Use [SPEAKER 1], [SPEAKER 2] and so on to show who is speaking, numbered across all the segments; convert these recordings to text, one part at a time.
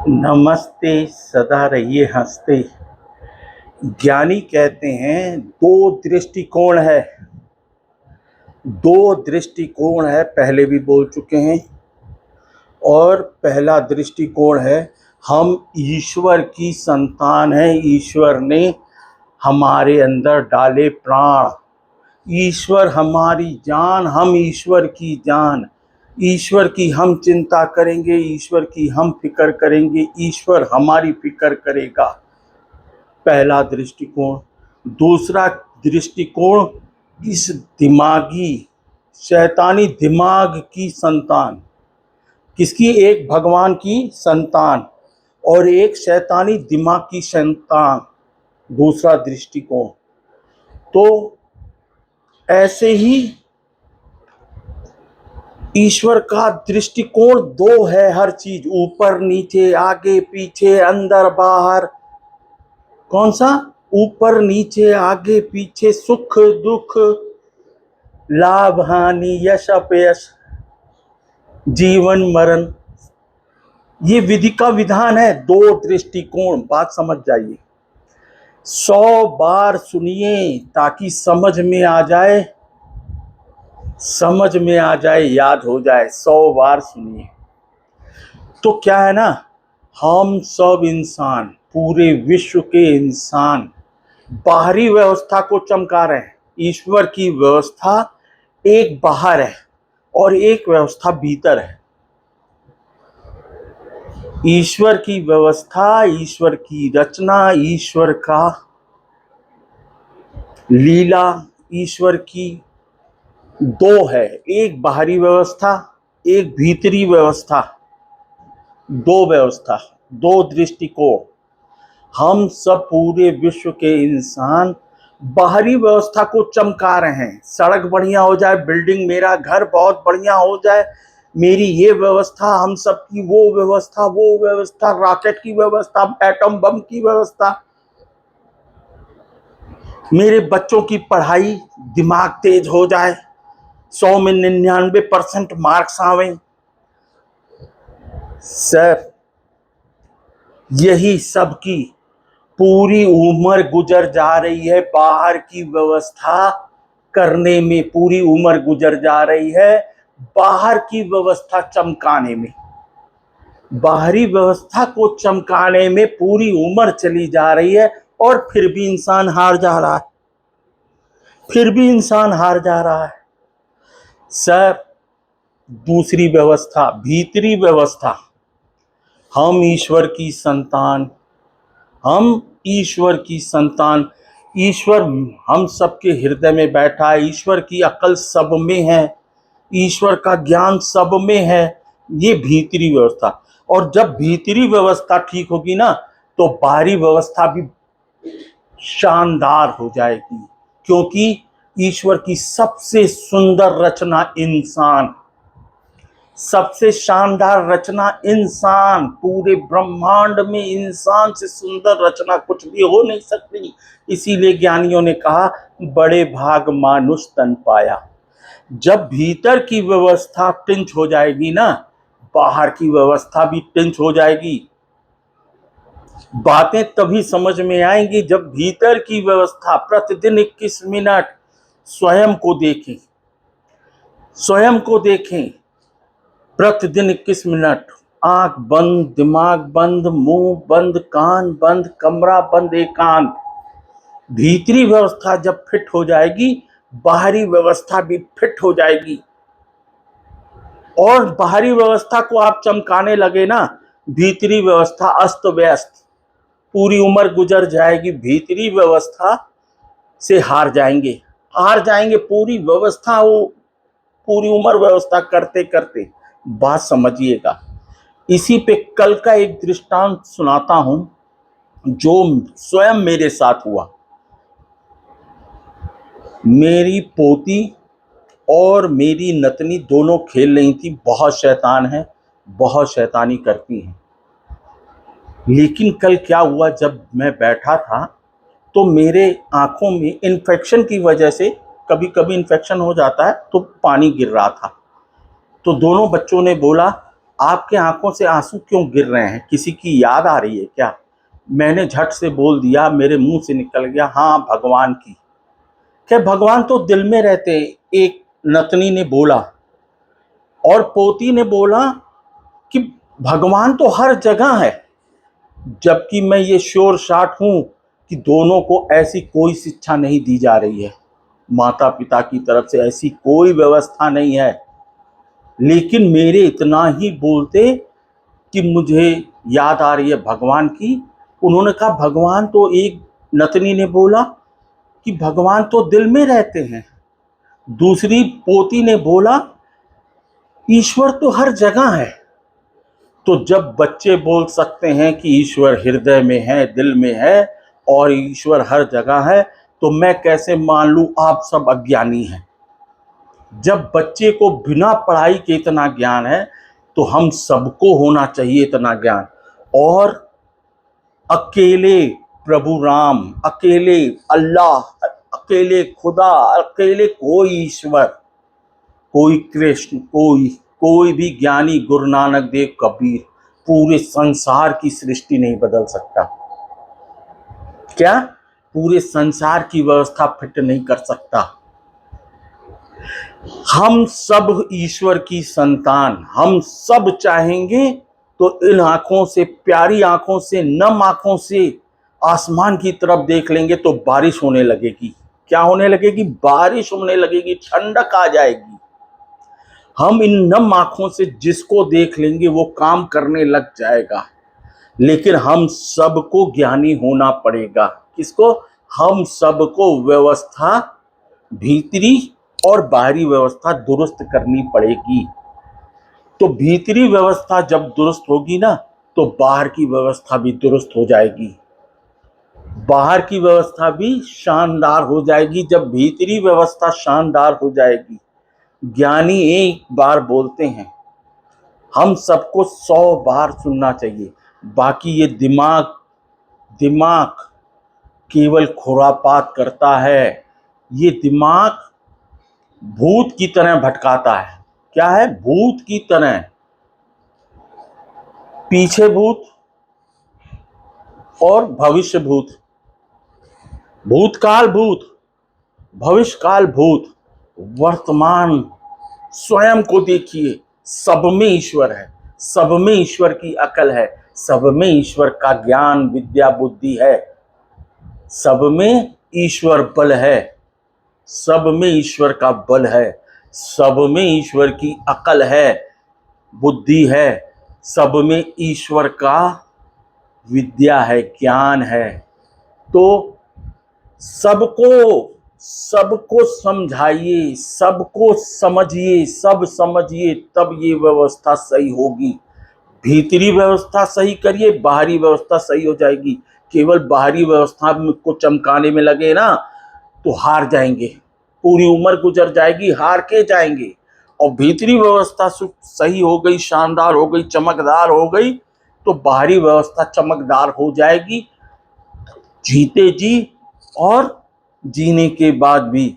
[SPEAKER 1] नमस्ते। सदा रहिए हंसते। ज्ञानी कहते हैं दो दृष्टिकोण है, पहले भी बोल चुके हैं। और पहला दृष्टिकोण है, हम ईश्वर की संतान हैं। ईश्वर ने हमारे अंदर डाले प्राण। ईश्वर हमारी जान, हम ईश्वर की जान। ईश्वर की हम चिंता करेंगे, ईश्वर की हम फिक्र करेंगे, ईश्वर हमारी फिक्र करेगा। पहला दृष्टिकोण। दूसरा दृष्टिकोण, इस दिमागी शैतानी दिमाग की संतान। किसकी? एक भगवान की संतान और एक शैतानी दिमाग की संतान। दूसरा दृष्टिकोण। तो ऐसे ही ईश्वर का दृष्टिकोण दो है। हर चीज ऊपर नीचे, आगे पीछे, अंदर बाहर। कौन सा? ऊपर नीचे, आगे पीछे, सुख दुख, लाभ हानि, यश अपयश, जीवन मरण। ये विधि का विधान है। दो दृष्टिकोण, बात समझ जाइए। 100 बार सुनिए ताकि समझ में आ जाए, याद हो जाए। 100 बार सुनिए। तो क्या है ना, हम सब इंसान, पूरे विश्व के इंसान बाहरी व्यवस्था को चमका रहे हैं। ईश्वर की व्यवस्था एक बाहर है और एक व्यवस्था भीतर है। ईश्वर की व्यवस्था, ईश्वर की रचना, ईश्वर का लीला, ईश्वर की दो है। एक बाहरी व्यवस्था, एक भीतरी व्यवस्था। दो व्यवस्था, दो दृष्टिकोण। हम सब पूरे विश्व के इंसान बाहरी व्यवस्था को चमका रहे हैं। सड़क बढ़िया हो जाए, बिल्डिंग, मेरा घर बहुत बढ़िया हो जाए, मेरी ये व्यवस्था, हम सब की वो व्यवस्था, रॉकेट की व्यवस्था, एटम बम की व्यवस्था, मेरे बच्चों की पढ़ाई, दिमाग तेज हो जाए, 100 में 99% मार्क्स आवे। सर, यही सब की पूरी उम्र गुजर जा रही है बाहर की व्यवस्था करने में। पूरी उम्र गुजर जा रही है बाहर की व्यवस्था चमकाने में। बाहरी व्यवस्था को चमकाने में पूरी उम्र चली जा रही है और फिर भी इंसान हार जा रहा है। सर, दूसरी व्यवस्था, भीतरी व्यवस्था, हम ईश्वर की संतान। ईश्वर हम सबके हृदय में बैठा है। ईश्वर की अकल सब में है, ईश्वर का ज्ञान सब में है। ये भीतरी व्यवस्था। और जब भीतरी व्यवस्था ठीक होगी ना, तो बाहरी व्यवस्था भी शानदार हो जाएगी। क्योंकि ईश्वर की सबसे सुंदर रचना इंसान, सबसे शानदार रचना इंसान। पूरे ब्रह्मांड में इंसान से सुंदर रचना कुछ भी हो नहीं सकती। इसीलिए ज्ञानियों ने कहा, बड़े भाग मानुष तन पाया। जब भीतर की व्यवस्था टिंच हो जाएगी ना, बाहर की व्यवस्था भी टिंच हो जाएगी। बातें तभी समझ में आएंगी जब भीतर की व्यवस्था प्रतिदिन 21 मिनट स्वयं को देखें। प्रतिदिन 21 मिनट, आंख बंद, दिमाग बंद, मुंह बंद, कान बंद, कमरा बंद, एकांत। भीतरी व्यवस्था जब फिट हो जाएगी, बाहरी व्यवस्था भी फिट हो जाएगी। और बाहरी व्यवस्था को आप चमकाने लगे ना, भीतरी व्यवस्था अस्त व्यस्त, पूरी उम्र गुजर जाएगी। भीतरी व्यवस्था से हार जाएंगे पूरी व्यवस्था। वो पूरी उम्र व्यवस्था करते करते, बात समझिएगा। इसी पे कल का एक दृष्टांत सुनाता हूं जो स्वयं मेरे साथ हुआ। मेरी पोती और मेरी नतनी दोनों खेल रही थी। बहुत शैतान है, बहुत शैतानी करती हैं। लेकिन कल क्या हुआ, जब मैं बैठा था तो मेरे आंखों में इन्फेक्शन की वजह से, कभी कभी इन्फेक्शन हो जाता है, तो पानी गिर रहा था। तो दोनों बच्चों ने बोला, आपके आंखों से आंसू क्यों गिर रहे हैं? किसी की याद आ रही है क्या? मैंने झट से बोल दिया, मेरे मुंह से निकल गया, हाँ भगवान की। क्या भगवान तो दिल में रहते हैं, एक नतनी ने बोला। और पोती ने बोला कि भगवान तो हर जगह है। जबकि मैं ये श्योर शॉट हूं कि दोनों को ऐसी कोई शिक्षा नहीं दी जा रही है, माता पिता की तरफ से ऐसी कोई व्यवस्था नहीं है। लेकिन मेरे इतना ही बोलते कि मुझे याद आ रही है भगवान की। उन्होंने कहा भगवान तो, एक नतनी ने बोला कि भगवान तो दिल में रहते हैं। दूसरी पोती ने बोला ईश्वर तो हर जगह है। तो जब बच्चे बोल सकते हैं कि ईश्वर हृदय में है, दिल में है और ईश्वर हर जगह है, तो मैं कैसे मान लूं आप सब अज्ञानी हैं? जब बच्चे को बिना पढ़ाई के इतना ज्ञान है, तो हम सबको होना चाहिए इतना ज्ञान। और अकेले प्रभु राम, अकेले अल्लाह, अकेले खुदा, अकेले कोई ईश्वर, कोई कृष्ण, कोई भी ज्ञानी, गुरु नानक देव, कबीर, पूरे संसार की सृष्टि नहीं बदल सकता। क्या? पूरे संसार की व्यवस्था फिट नहीं कर सकता। हम सब ईश्वर की संतान, हम सब चाहेंगे तो इन आंखों से, प्यारी आंखों से, नम आंखों से आसमान की तरफ देख लेंगे तो बारिश होने लगेगी। क्या होने लगेगी? बारिश होने लगेगी, ठंडक आ जाएगी। हम इन नम आंखों से जिसको देख लेंगे वो काम करने लग जाएगा। लेकिन हम सबको ज्ञानी होना पड़ेगा। किसको? हम सबको व्यवस्था, भीतरी और बाहरी व्यवस्था दुरुस्त करनी पड़ेगी। तो भीतरी व्यवस्था जब दुरुस्त होगी ना, तो बाहर की व्यवस्था भी दुरुस्त हो जाएगी। बाहर की व्यवस्था भी शानदार हो जाएगी जब भीतरी व्यवस्था शानदार हो जाएगी। ज्ञानी एक बार बोलते हैं, हम सबको 100 बार सुनना चाहिए। बाकी ये दिमाग दिमाग केवल खुरापात करता है। ये दिमाग भूत की तरह भटकाता है। क्या है? भूत की तरह। पीछे भूत और भविष्य भूत, भूतकाल भूत, भविष्यकाल भूत, वर्तमान स्वयं को देखिए। सब में ईश्वर है, सब में ईश्वर की अकल है, सब में ईश्वर का ज्ञान, विद्या, बुद्धि है, सब में ईश्वर बल है, सब में ईश्वर का बल है, सब में ईश्वर की अकल है, बुद्धि है, सब में ईश्वर का विद्या है, ज्ञान है। तो सबको सबको समझाइए, सबको समझिए, सब समझिए, तब ये व्यवस्था सही होगी। भीतरी व्यवस्था सही करिए, बाहरी व्यवस्था सही हो जाएगी। केवल बाहरी व्यवस्था को चमकाने में लगे ना तो हार जाएंगे, पूरी उम्र गुजर जाएगी, हार के जाएंगे। और भीतरी व्यवस्था सही हो गई, शानदार हो गई, चमकदार हो गई, तो बाहरी व्यवस्था चमकदार हो जाएगी। जीते जी और जीने के बाद भी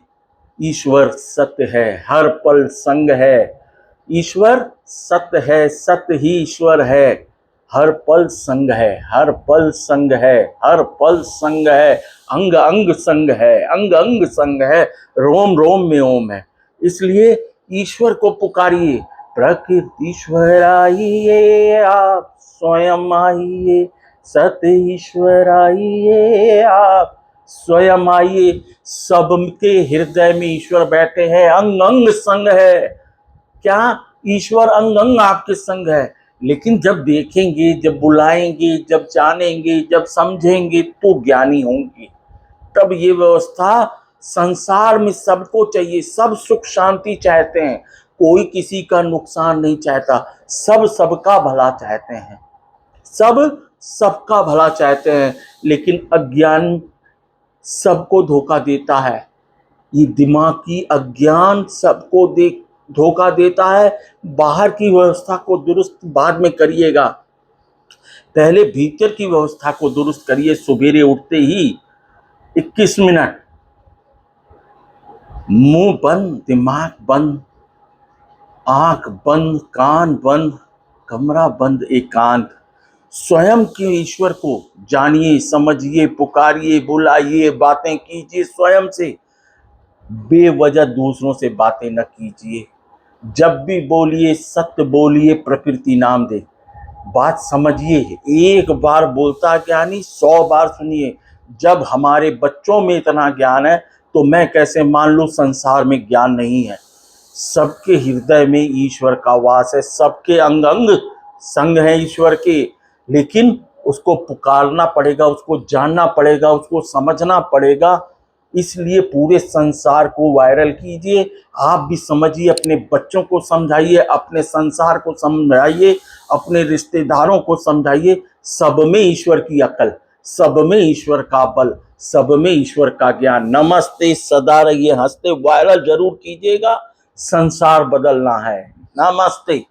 [SPEAKER 1] ईश्वर सत्य है, हर पल संग है। ईश्वर सत्य है, सत्य ही ईश्वर है, हर पल संग है, हर पल संग है, हर पल संग है, अंग अंग संग है, अंग अंग संग है, रोम रोम में ओम है। इसलिए ईश्वर को पुकारिए, प्रकृति ईश्वर आइए, आप स्वयं आइए, सत्य ईश्वर आइए, आप स्वयं आइए। सबके हृदय में ईश्वर बैठे हैं, अंग अंग संग है। क्या? ईश्वर अंग अंग आपके संग है। लेकिन जब देखेंगे, जब बुलाएंगे, जब जानेंगे, जब समझेंगे तो ज्ञानी होंगे। तब ये व्यवस्था संसार में सबको चाहिए, सब सुख शांति चाहते हैं, कोई किसी का नुकसान नहीं चाहता, सब सबका भला चाहते हैं, सब सबका भला चाहते हैं। लेकिन अज्ञान सबको धोखा देता है। ये दिमागी अज्ञान सबको धोखा देता है। बाहर की व्यवस्था को दुरुस्त बाद में करिएगा, पहले भीतर की व्यवस्था को दुरुस्त करिए। सवेरे उठते ही 21 मिनट मुंह बंद, दिमाग बंद, आंख बंद, कान बंद, कमरा बंद एकांत, स्वयं के ईश्वर को जानिए, समझिए, पुकारिए, बुलाइए, बातें कीजिए स्वयं से। बेवजह दूसरों से बातें न कीजिए। जब भी बोलिए सत्य बोलिए, प्रकृति नाम दे। बात समझिए, एक बार बोलता ज्ञानी 100 बार सुनिए। जब हमारे बच्चों में इतना ज्ञान है तो मैं कैसे मान लूं संसार में ज्ञान नहीं है। सबके हृदय में ईश्वर का वास है, सबके अंग अंग संग है ईश्वर के। लेकिन उसको पुकारना पड़ेगा, उसको जानना पड़ेगा, उसको समझना पड़ेगा। इसलिए पूरे संसार को वायरल कीजिए, आप भी समझिए, अपने बच्चों को समझाइए, अपने संसार को समझाइए, अपने रिश्तेदारों को समझाइए। सब में ईश्वर की अकल, सब में ईश्वर का बल, सब में ईश्वर का ज्ञान। नमस्ते, सदा रहिए हंसते, वायरल जरूर कीजिएगा। संसार बदलना है। नमस्ते।